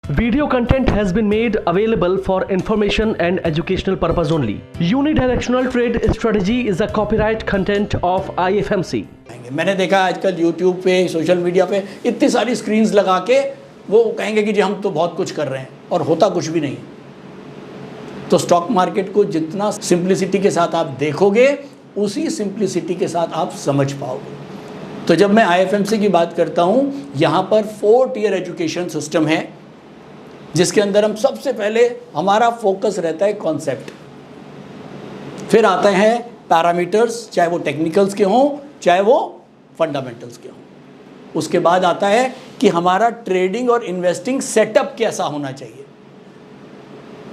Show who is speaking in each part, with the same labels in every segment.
Speaker 1: Video content has been made available for information and educational purpose only. Unidirectional trade strategy is a copyright content of IFMC.
Speaker 2: मैंने देखा आजकल YouTube पे, social media पे इतनी सारी screens लगा के वो कहेंगे कि जी हम तो बहुत कुछ कर रहे हैं और होता कुछ भी नहीं। तो स्टॉक मार्केट को जितना सिंप्लिसिटी के साथ आप देखोगे उसी सिंप्लिसिटी के साथ आप समझ पाओगे। तो जब मैं IFMC की बात करता हूँ, यहाँ पर 4 टियर एजुकेशन सिस्टम है जिसके अंदर हम सबसे पहले हमारा फोकस रहता है कॉन्सेप्ट, फिर आते हैं पैरामीटर्स, चाहे वो टेक्निकल्स के हों चाहे वो फंडामेंटल्स के हों। उसके बाद आता है कि हमारा ट्रेडिंग और इन्वेस्टिंग सेटअप कैसा होना चाहिए,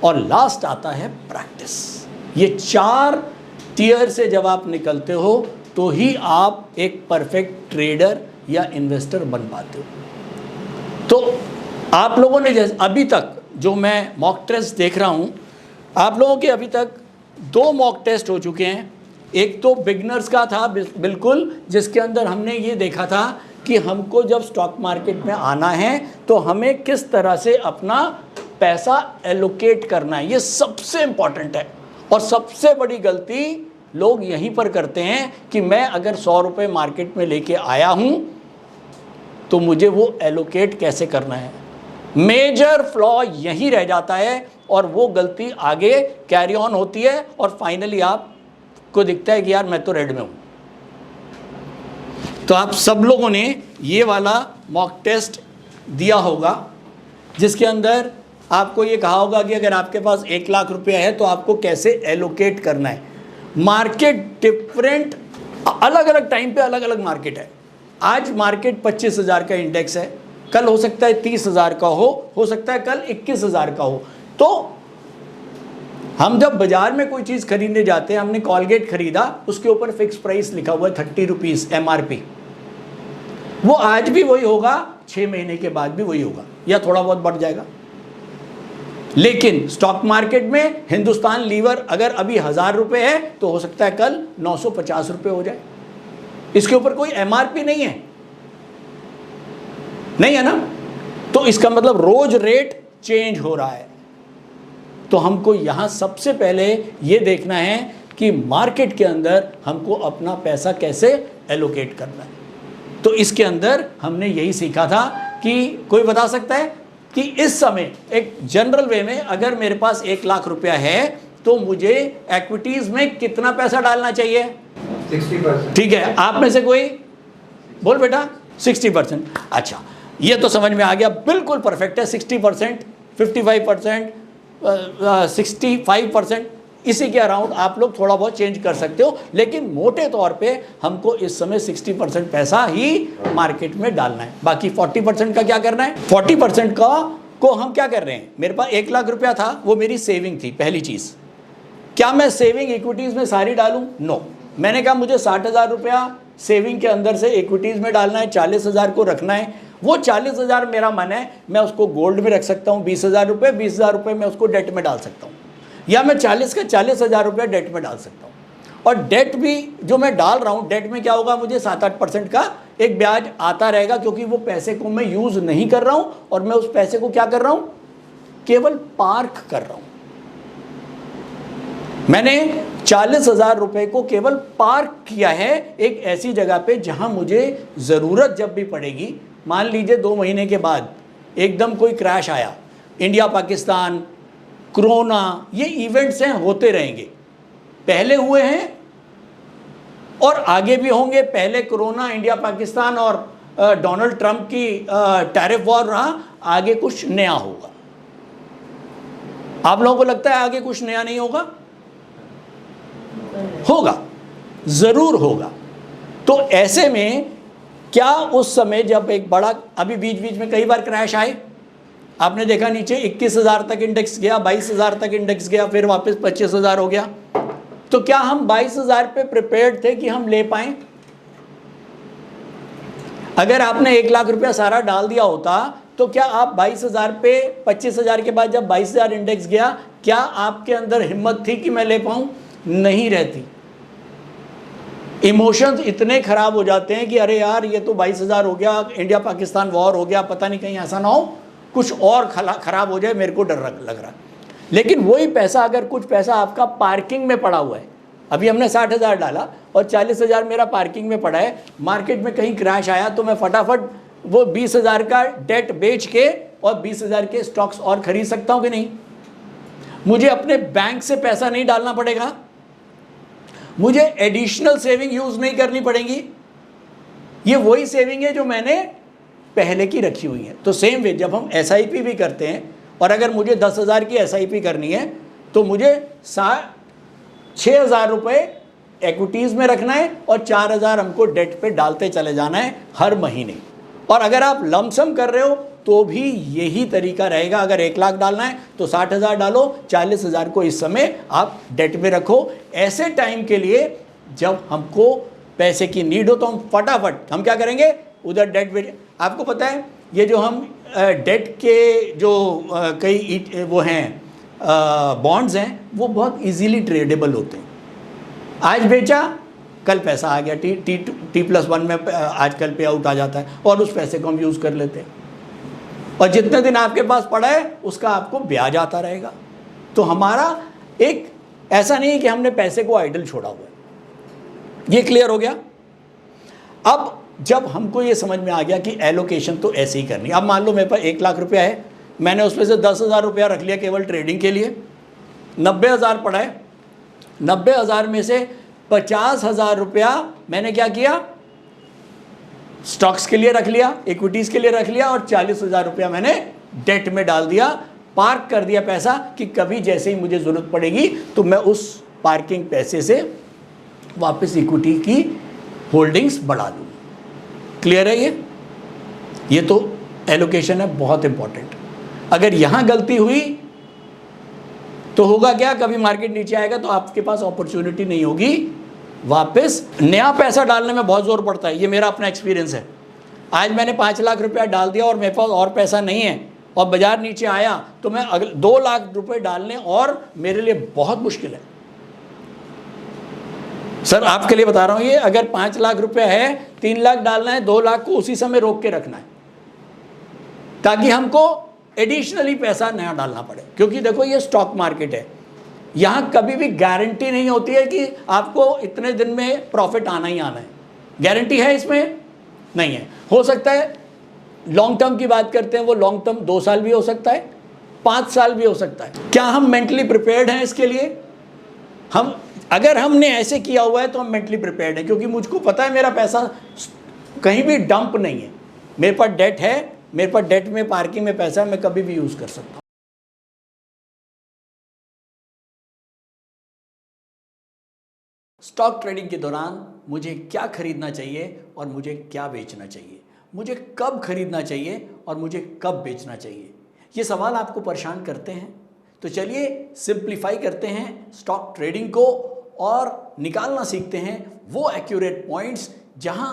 Speaker 2: और लास्ट आता है प्रैक्टिस। ये 4 टियर से जब आप निकलते हो तो ही आप एक परफेक्ट ट्रेडर या इन्वेस्टर बन पाते हो। तो आप लोगों ने जैसे अभी तक जो मैं मॉक टेस्ट देख रहा हूँ, आप लोगों के अभी तक 2 मॉक टेस्ट हो चुके हैं। एक तो बिगनर्स का था बिल्कुल, जिसके अंदर हमने ये देखा था कि हमको जब स्टॉक मार्केट में आना है तो हमें किस तरह से अपना पैसा एलोकेट करना है। ये सबसे इम्पॉर्टेंट है और सबसे बड़ी गलती लोग यहीं पर करते हैं कि मैं अगर 100 रुपये मार्केट में लेके आया हूँ तो मुझे वो एलोकेट कैसे करना है। मेजर फ्लॉ यही रह जाता है और वो गलती आगे कैरी ऑन होती है और फाइनली आपको दिखता है कि यार मैं तो रेड में हूँ। तो आप सब लोगों ने ये वाला मॉक टेस्ट दिया होगा जिसके अंदर आपको ये कहा होगा कि अगर आपके पास 1 लाख रुपया है तो आपको कैसे एलोकेट करना है। मार्केट डिफरेंट, अलग अलग टाइम पे अलग अलग मार्केट है। आज मार्केट 25,000 का इंडेक्स है, कल हो सकता है 30,000 का हो सकता है कल 21,000 का हो। तो हम जब बाजार में कोई चीज़ खरीदने जाते हैं, हमने कॉलगेट खरीदा, उसके ऊपर फिक्स प्राइस लिखा हुआ है 30 रुपीज़ MRP। वो आज भी वही होगा, 6 महीने के बाद भी वही होगा या थोड़ा बहुत बढ़ जाएगा। लेकिन स्टॉक मार्केट में हिंदुस्तान लीवर अगर अभी 1000 रुपये है तो हो सकता है कल 950 रुपये हो जाए। इसके ऊपर कोई MRP नहीं है ना। तो इसका मतलब रोज रेट चेंज हो रहा है। तो हमको यहां सबसे पहले ये देखना है कि मार्केट के अंदर हमको अपना पैसा कैसे एलोकेट करना है। तो इसके अंदर हमने यही सीखा था कि कोई बता सकता है कि इस समय एक जनरल वे में अगर मेरे पास 1 लाख रुपया है तो मुझे इक्विटीज में कितना पैसा डालना चाहिए?
Speaker 3: 60%।
Speaker 2: ठीक है, आप में से कोई बोल बेटा 60%। अच्छा, ये तो समझ में आ गया, बिल्कुल परफेक्ट है। 60%, 55%, 65%, इसी के अराउंड आप लोग थोड़ा बहुत चेंज कर सकते हो, लेकिन मोटे तौर पे हमको इस समय 60% पैसा ही मार्केट में डालना है। बाकी 40% का क्या करना है? 40% का को हम क्या कर रहे हैं? मेरे पास 1 लाख रुपया था, वो मेरी सेविंग थी। पहली चीज़, क्या मैं सेविंग इक्विटीज़ में सारी डालूँ? नो। मैंने कहा मुझे 60,000 रुपया सेविंग के अंदर से इक्विटीज़ में डालना है, 40,000 को रखना है। वो 40,000 मेरा मन है, मैं उसको गोल्ड में रख सकता हूँ 20,000 रुपये, 20,000 रुपये मैं उसको डेट में डाल सकता हूँ, या मैं 40 का 40,000 रुपये डेट में डाल सकता हूँ। और डेट भी जो मैं डाल रहा हूँ, डेट में क्या होगा, मुझे 7-8% का एक ब्याज आता रहेगा, क्योंकि वो पैसे को मैं यूज़ नहीं कर रहा हूँ और मैं उस पैसे को क्या कर रहा हूँ, केवल पार्क कर रहा हूँ। मैंने 40,000 रुपये को केवल पार्क किया है एक ऐसी जगह पे जहां मुझे ज़रूरत जब भी पड़ेगी, मान लीजिए 2 महीने के बाद एकदम कोई क्रैश आया, इंडिया पाकिस्तान, कोरोना, ये इवेंट्स हैं, होते रहेंगे, पहले हुए हैं और आगे भी होंगे। पहले कोरोना, इंडिया पाकिस्तान और डोनाल्ड ट्रंप की टैरिफ वॉर रहा, आगे कुछ नया होगा। आप लोगों को लगता है आगे कुछ नया नहीं होगा? होगा, ज़रूर होगा। तो ऐसे में क्या उस समय जब एक बड़ा, अभी बीच बीच में कई बार क्रैश आए, आपने देखा नीचे 21,000 तक इंडेक्स गया, 22,000 तक इंडेक्स गया, फिर वापस 25,000 हो गया। तो क्या हम 22,000 पे प्रिपेयर्ड थे कि हम ले पाएं? अगर आपने 1 लाख रुपया सारा डाल दिया होता तो क्या आप 22,000 पे 25,000 के बाद जब 22,000 इंडेक्स गया, क्या आपके अंदर हिम्मत थी कि मैं ले पाऊं? नहीं रहती। इमोशंस इतने ख़राब हो जाते हैं कि अरे यार ये तो 22,000 हो गया, इंडिया पाकिस्तान वॉर हो गया, पता नहीं कहीं ऐसा ना हो कुछ और खराब हो जाए, मेरे को डर लग रहा है। लेकिन वही पैसा, अगर कुछ पैसा आपका पार्किंग में पड़ा हुआ है, अभी हमने 60,000 डाला और 40,000 मेरा पार्किंग में पड़ा है, मार्केट में कहीं क्रैश आया तो मैं फटाफट वो 20,000 का डेट बेच के और 20,000 के स्टॉक्स और खरीद सकता हूं कि नहीं? मुझे अपने बैंक से पैसा नहीं डालना पड़ेगा, मुझे एडिशनल सेविंग यूज नहीं करनी पड़ेगी। ये वही सेविंग है जो मैंने पहले की रखी हुई है। तो सेम वे जब हम SIP भी करते हैं, और अगर मुझे 10,000 की SIP करनी है तो मुझे 6,000 रुपये इक्विटीज़ में रखना है और 4,000 हमको डेट पे डालते चले जाना है हर महीने। और अगर आप लमसम कर रहे हो तो भी यही तरीका रहेगा। अगर 1 लाख डालना है तो 60,000 डालो, 40,000 को इस समय आप डेट में रखो। ऐसे टाइम के लिए जब हमको पैसे की नीड हो तो हम फटाफट हम क्या करेंगे, उधर डेट में। आपको पता है ये जो हम डेट के जो कई वो हैं बॉन्ड्स हैं, वो बहुत इजीली ट्रेडेबल होते हैं। आज बेचा, कल पैसा आ गया, T+1 में आजकल पे आउट आ जाता है और उस पैसे को हम यूज़ कर लेते हैं। और जितने दिन आपके पास पड़ा है उसका आपको ब्याज आता रहेगा। तो हमारा एक ऐसा नहीं है कि हमने पैसे को आइडल छोड़ा हुआ है। ये क्लियर हो गया? अब जब हमको ये समझ में आ गया कि एलोकेशन तो ऐसे ही करनी। अब मान लो मेरे पास 1 लाख रुपया है, मैंने उसमें से 10,000 रुपया रख लिया केवल ट्रेडिंग के लिए, 90,000 पड़ा है। 90,000 में से 50,000 रुपया मैंने क्या किया, स्टॉक्स के लिए रख लिया, इक्विटीज़ के लिए रख लिया, और 40,000 रुपया मैंने डेट में डाल दिया, पार्क कर दिया पैसा कि कभी जैसे ही मुझे ज़रूरत पड़ेगी तो मैं उस पार्किंग पैसे से वापस इक्विटी की होल्डिंग्स बढ़ा लूँ। क्लियर है ये तो एलोकेशन है, बहुत इंपॉर्टेंट। अगर यहाँ गलती हुई तो होगा क्या, कभी मार्केट नीचे आएगा तो आपके पास अपॉर्चुनिटी नहीं होगी वापस। नया पैसा डालने में बहुत ज़ोर पड़ता है, ये मेरा अपना एक्सपीरियंस है। आज मैंने 5 लाख रुपया डाल दिया और मेरे पास और पैसा नहीं है और बाज़ार नीचे आया तो मैं अगले 2 लाख रुपए डालने और मेरे लिए बहुत मुश्किल है। सर आपके लिए बता रहा हूँ ये, अगर 5 लाख रुपया है, 3 लाख डालना है, 2 लाख को उसी समय रोक के रखना है ताकि हमको एडिशनली पैसा नया डालना पड़े। क्योंकि देखो ये स्टॉक मार्केट है, यहाँ कभी भी गारंटी नहीं होती है कि आपको इतने दिन में प्रॉफिट आना ही आना है। गारंटी है इसमें? नहीं है। हो सकता है लॉन्ग टर्म की बात करते हैं, वो लॉन्ग टर्म 2 साल भी हो सकता है, 5 साल भी हो सकता है। क्या हम मेंटली प्रिपेयर्ड हैं इसके लिए? हम अगर हमने ऐसे किया हुआ है तो हम मेंटली प्रिपेयर्ड हैं, क्योंकि मुझको पता है मेरा पैसा कहीं भी डंप नहीं है। मेरे पास डेट है, मेरे पास डेट में पार्किंग में पैसा है, मैं कभी भी यूज़ कर सकता हूँ। स्टॉक ट्रेडिंग के दौरान मुझे क्या खरीदना चाहिए और मुझे क्या बेचना चाहिए, मुझे कब खरीदना चाहिए और मुझे कब बेचना चाहिए, ये सवाल आपको परेशान करते हैं। तो चलिए सिंप्लीफाई करते हैं स्टॉक ट्रेडिंग को और निकालना सीखते हैं वो एक्यूरेट पॉइंट्स जहां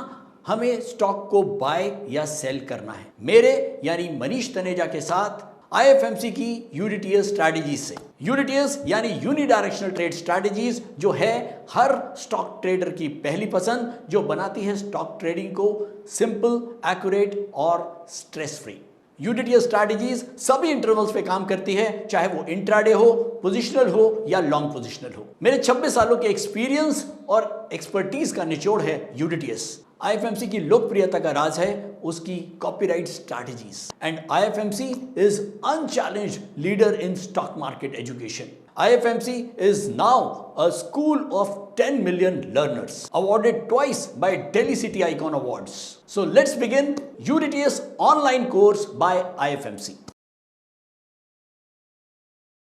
Speaker 2: हमें स्टॉक को बाय या सेल करना है। मेरे यानी मनीष तनेजा के साथ IFMC की यूनिटीएस स्ट्रैटेजीज से। यूनिटीएस यानी यूनिडायरेक्शनल ट्रेड स्ट्रैटेजीज, जो है हर स्टॉक ट्रेडर की पहली पसंद, जो बनाती है स्टॉक ट्रेडिंग को सिंपल, एक्यूरेट और स्ट्रेस फ्री। यूनिटीएस स्ट्रैटेजीज सभी इंटरवल्स पे काम करती है, चाहे वो इंट्राडे हो, पोजिशनल हो या लॉन्ग पोजिशनल हो। मेरे 26 सालों के एक्सपीरियंस और एक्सपर्टीज का निचोड़ है यूनिटीएस। IFMC की लोकप्रियता का राज है उसकी copyright strategies. And IFMC is unchallenged leader in stock market education. IFMC is now a school of 10 million learners, awarded twice by Delhi City Icon Awards. So let's begin UDTS online course by IFMC.